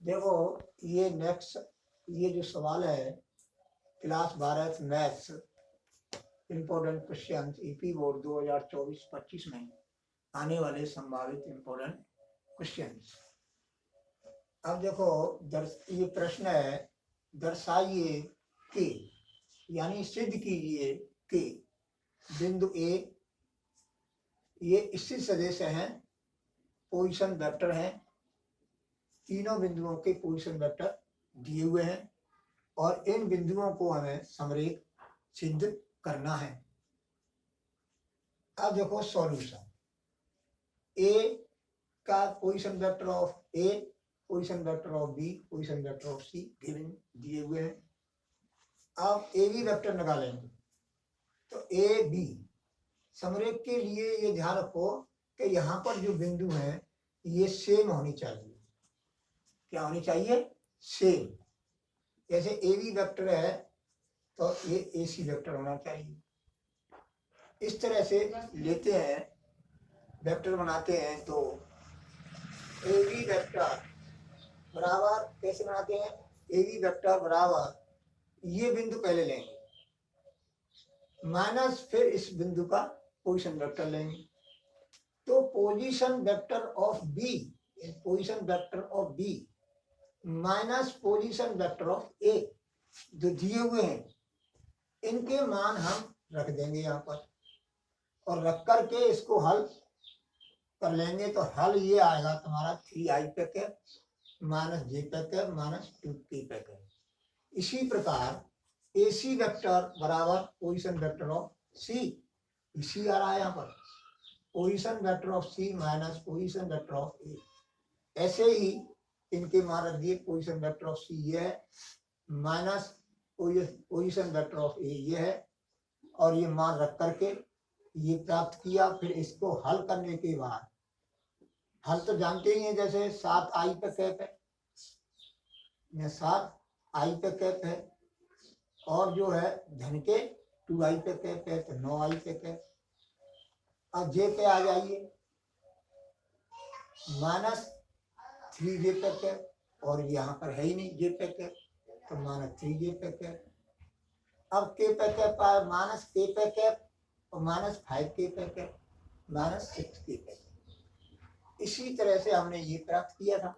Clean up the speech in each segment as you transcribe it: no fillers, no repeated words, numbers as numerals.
देखो ये नेक्स्ट ये जो सवाल है class 12 maths important question EP board 2024-25 में आने वाले संभावित इम्पोर्टेंट क्वेश्चन। अब देखो ये प्रश्न है, दर्शाइए कि यानी सिद्ध कीजिए कि बिंदु ए ये स्थित सदिश हैं, पोजीशन वेक्टर हैं, तीनों बिंदुओं के पोजीशन वेक्टर दिए हुए हैं और इन बिंदुओं को हमें समरेख सिद्ध करना है। अब देखो सॉल्यूशन, ए का position vector of A, position vector of B, position vector of C given दिए हुए हैं। अब ए बी वेक्टर निकालेंगे तो ए बी समरेख के लिए ये ध्यान रखो कि यहाँ पर जो बिंदु हैं ये सेम होनी चाहिए। क्या होनी चाहिए? सेम। जैसे ए बी वेक्टर है तो ये ए सी वेक्टर होना चाहिए। इस तरह से लेते हैं, वेक्टर बनाते हैं तो ए बी वेक्टर बराबर कैसे बनाते हैं? ए बी वेक्टर बराबर ये बिंदु पहले लेंगे माइनस फिर इस बिंदु का पोजीशन वेक्टर लेंगे तो position vector of B, position vector of B minus position vector of A जो दिए हुए हैं इनके मान हम रख देंगे यहाँ पर और रख करके इसको हल कर लेंगे तो हल ये आएगा तुम्हारा 3i पे कैप माइनस जे पे कैप माइनस 2k पे कैप। इसी प्रकार AC वेक्टर बराबर पोजीशन वेक्टर ऑफ C, इसी आ रहा है यहाँ पर position vector of C minus position vector of A। ऐसे ही इनके मान रख दिए, पोजीशन वेक्टर ऑफ C ये है minus position vector of A ये है और ये मान रख करके ये प्राप्त किया। फिर इसको हल करने के बाद हल तो जानते ही हैं, जैसे 7i पे कैप है, 7i पे कैप है और जो है धन के 2i पे कैप है तो 9i पे कैप। अब जे पे आ जाइए माइनस 3j पे कैप और यहाँ पर है ही नहीं जे पे कैप तो माइनस 3j पे कैप। अब k पे कैप आया माइनस k पे कैप और माइनस 5k पे कैप माइनस 6k पे कैप। इसी तरह से हमने ये प्राप्त किया था।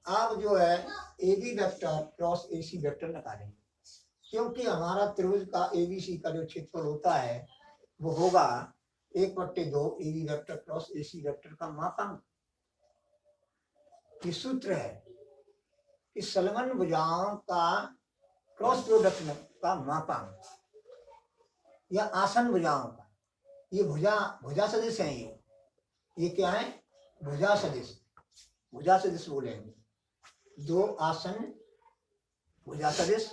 अब जो है A B vector cross A C vector निकालेंगे क्योंकि हमारा त्रिभुज का ABC का जो क्षेत्रफल होता है वो होगा 1/2 A B vector cross A C vector का मापांक। ये सूत्र है कि संलग्न भुजाओं का क्रॉस प्रोडक्ट का मापांक या आसन भुजाओं का, ये भुजा सदिश है। ये क्या है? भुजा सदिश, भुजा सदिश बोलेंगे। दो आसन भुजा सदिश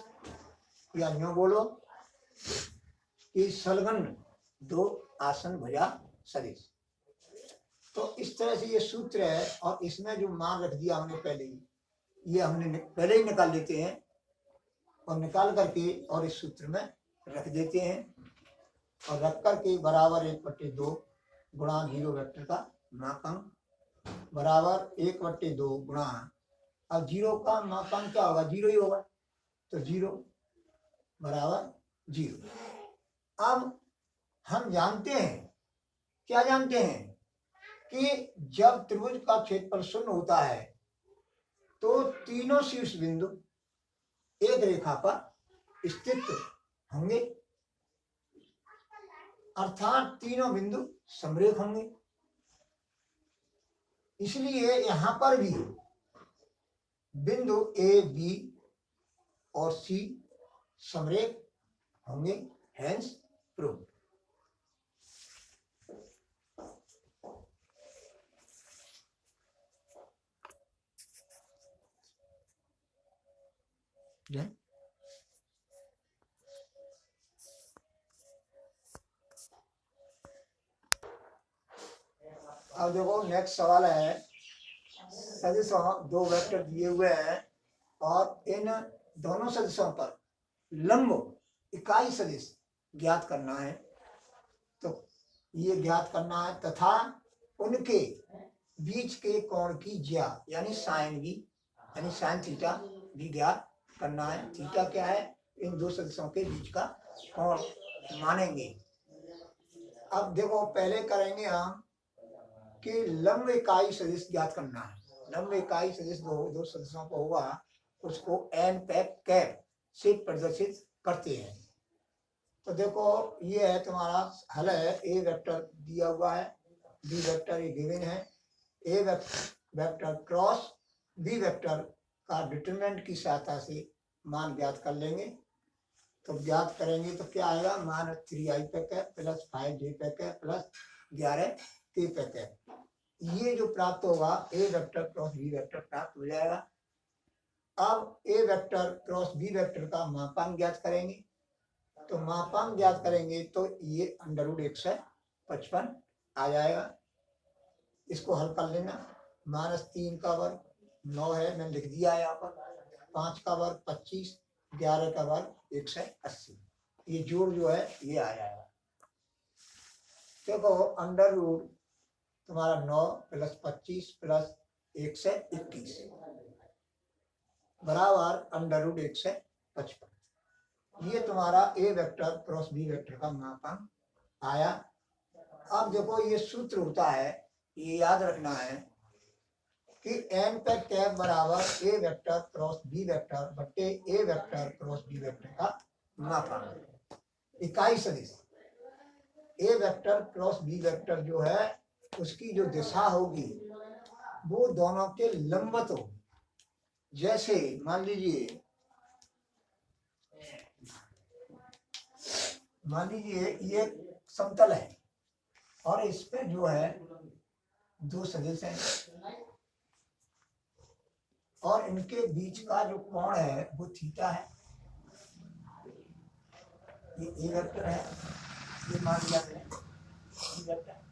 या यूं बोलो कि संलग्न दो आसन भुजा सदिश। तो इस तरह से ये सूत्र है और इसमें जो मान रख दिया हमने पहले ही, ये हमने पहले ही निकाल लेते हैं और निकाल करके और इस सूत्र में रख देते हैं और रख करके बराबर 1/2 गुणा 0 वेक्टर का मापांक बराबर 1/2 गुणा, अब 0 का मापांक क्या होगा? 0 ही होगा तो 0 बराबर 0। अब हम जानते हैं, क्या जानते हैं कि जब त्रिभुज का क्षेत्रफल शून्य होता है तो तीनों शीर्ष बिंदु एक रेखा पर स्थित होंगे, अर्थात तीनों बिंदु समरेख होंगे। इसलिए यहां पर भी बिंदु ए बी और सी समरेख होंगे, हेंस प्रूव्ड। अब देखो नेक्स्ट सवाल है, सदिशों दो वेक्टर दिए हुए हैं और इन दोनों सदिशों पर लंब इकाई सदिश ज्ञात करना है। तो ये ज्ञात करना है तथा उनके बीच के कोण की ज्या यानी साइन भी यानी साइन थीटा भी ज्ञात करना है। थीटा क्या है? इन दो सदिशों के बीच का कोण मानेंगे। अब देखो पहले करेंगे हम कि लंब इकाई सदिश ज्ञात करना है। लंब इकाई सदिश दो सदिशों को होगा, उसको एन पैक कैप से प्रदर्शित करते हैं। तो देखो ये है तुम्हारा हल है। ए वेक्टर दिया हुआ है, बी वेक्टर ये गिवन है, ए वेक्टर क्रॉस बी वेक्टर का डिटरमिनेंट की सहायता से मान ज्ञात कर लेंगे। तो ज्ञात करेंगे तो क्या आएगा? -3i पैक है प्लस 5j पैक है प्लस 11k पैक है। ये जो प्राप्त होगा ए वेक्टर क्रॉस बी वेक्टर प्राप्त हो जाएगा। अब ए वेक्टर क्रॉस बी वेक्टर का मापांक ज्ञात करेंगे। तो मापांक ज्ञात करेंगे तो ये √155 आ जाएगा। इसको हल कर लेना। -3 का वर्ग 9 है, मैंने लिख दिया है यहाँ पर, 5 का वर्ग 25, 11 का वर्ग 180। ये जोड़ जो है ये आ जाएगा। देखो √ तुम्हारा 9 + 25 + 121 बराबर √155। ये तुम्हारा ए वेक्टर क्रॉस बी वेक्टर का मापांक आया। अब देखो ये सूत्र होता है, ये याद रखना है कि एन पैक कैप बराबर ए वेक्टर क्रॉस बी वेक्टर बट्टे ए वेक्टर क्रॉस बी वेक्टर का मापांक। इकाई सदिश ए वेक्टर क्रॉस बी वेक्टर जो है उसकी जो दिशा होगी वो दोनों के लंबवत होगी। जैसे मान लीजिए ये समतल है और इस पे जो है दो सदिश हैं और इनके बीच का जो कोण है वो थीटा है। ये ए वेक्टर है, ये मान लिया वेक्टर।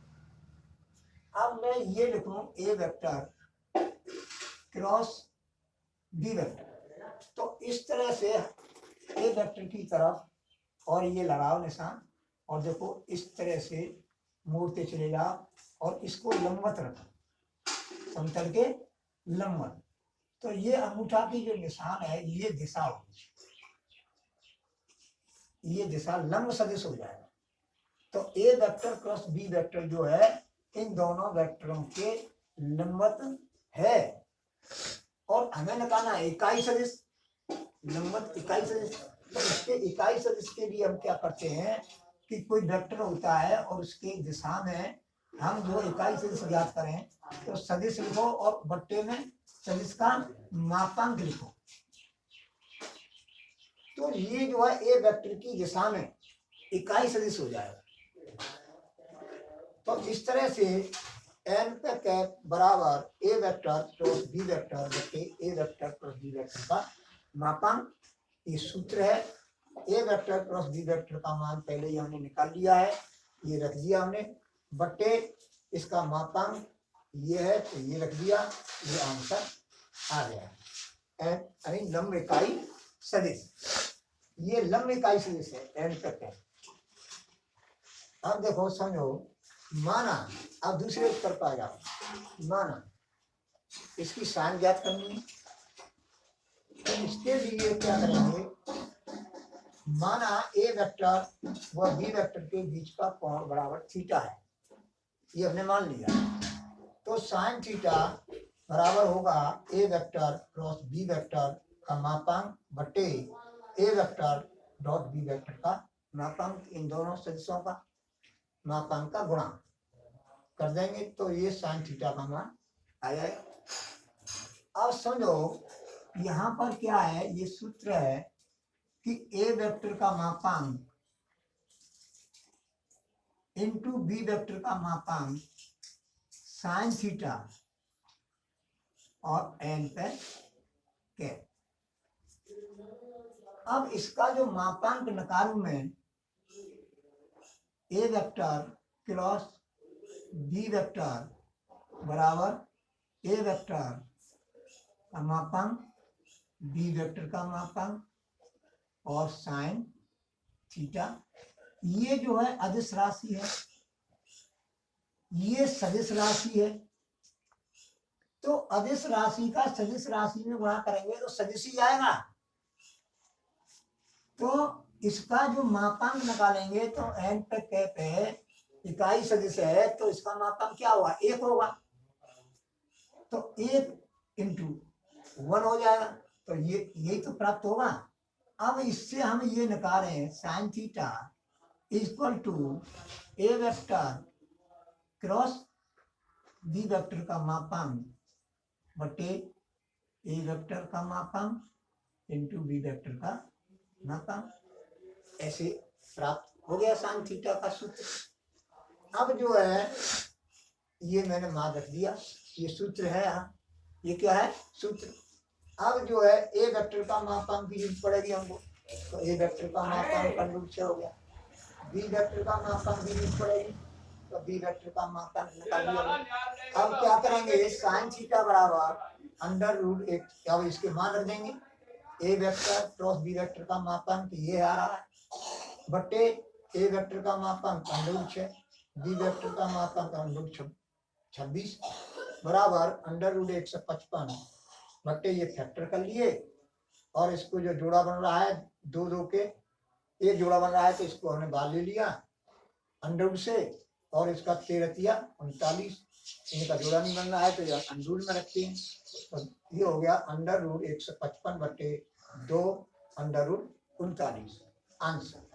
अब मैं ये लिखूं ए वेक्टर क्रॉस बी वेक्टर, तो इस तरह से ए वेक्टर की तरफ और ये लगाओ निशान और देखो इस तरह से मोड़ते चले जाओ और इसको लंबवत रखो, समतल के लंबवत। तो ये अंगूठा की जो निशान है ये दिशा होगी, ये दिशा लंब सदिश हो जाएगा। तो ए वेक्टर क्रॉस बी वेक्टर जो है इन दोनों वेक्टरों के लंबवत है और हमें निकालना है इकाई सदिश, लंबवत इकाई सदिश। तो इसके इकाई सदिश के लिए हम क्या करते हैं कि कोई वेक्टर होता है और उसके दिशा में हम जो इकाई सदिश ज्ञात करें तो सदिश लिखो और बट्टे में सदिश का मापांक लिखो। तो ये जो है ए वेक्टर की दिशा में इकाई सदिश हो जाएगा। तो इस तरह से एन पे कैप बराबर ए वेक्टर क्रॉस बी वेक्टर बटे ए वेक्टर क्रॉस बी वेक्टर का मापांक, ये सूत्र है। ए वेक्टर क्रॉस बी वेक्टर का मान पहले ही हमने निकाल लिया है, ये रख दिया हमने, बटे इसका मापांक ये है तो ये रख दिया, ये आंसर आ गया। यानी लंब इकाई सदिश, ये लंब इकाई सदिश है एन पे कैप। अब देखो समझो, माना अब दूसरे उत्तर पर आ जाओ। माना इसकी साइन ज्ञात करनी है तो इसके लिए क्या करेंगे, माना ए वेक्टर व बी वेक्टर के बीच का कोण बराबर थीटा है, ये हमने मान लिया। तो साइन थीटा बराबर होगा ए वेक्टर क्रॉस बी वेक्टर का मापांक बटे ए वेक्टर डॉट बी वेक्टर का मापांक, इन दोनों सदिशों का मापांक का गुणा कर देंगे तो ये साइन थीटा का मान आ जाएगा। अब समझो यहाँ पर क्या है, ये सूत्र है कि ए वेक्टर का मापांक इनटू बी वेक्टर का मापांक साइन थीटा और एन पे कैप। अब इसका जो मापांक निकालूं मैं, ए वेक्टर क्रॉस बी वेक्टर बराबर ए वेक्टर का मापांक बी वेक्टर का मापांक और साइन थीटा। ये जो है अदिश राशि है, ये सदिश राशि है, तो अदिश राशि का सदिश राशि में गुणा करेंगे तो सदिश ही आएगा। तो इसका जो मापांक निकालेंगे तो n पे k पे इकाई सदिश है तो इसका मापांक क्या होगा, 1 होगा। तो 1 इंटू 1 हो जाएगा। तो ये यही तो प्राप्त होगा। अब इससे हम ये निकालें sine theta equal to A vector cross B vector का मापांक बटे ए वेक्टर का मापांक इंटू बी वेक्टर का मापांक, ऐसे प्राप्त हो गया साइन थीटा का सूत्र। अब जो है ये मैंने मान रख दिया, ये सूत्र है। ये क्या है, सूत्र। अब जो है ए वेक्टर का मापांक की जरूरत पड़ेगी हमको। तो ए वेक्टर का मापांक अनुरूप से हो गया। बी वेक्टर का मापांक की जरूरत पड़ेगी तो बी वेक्टर का मापांक निकाल लिया। अब क्या करेंगे, साइन थीटा बराबर अंडर रूट 1, अब इसके मान रख देंगे। ए वेक्टर क्रॉस बी वेक्टर का मापांक ये आ रहा है बटे ए वेक्टर का मापांक अंडर रूट 6, बी वेक्टर का मापांक अंडर रूट 26 बराबर अंडर रूट 155 बट्टे ये फैक्टर कर लिए। और इसको जो जोड़ा बन रहा है दो दो के एक जोड़ा बन रहा है तो इसको हमने बाहर ले लिया अंडर रूट से, और इसका 13 इनका जोड़ा नहीं बन रहा है तो यह अंडर रूट में रखते हैं। तो ये हो गया अंडर रूट 155 बट्टे 2 अंडर रूट 39 आंसर।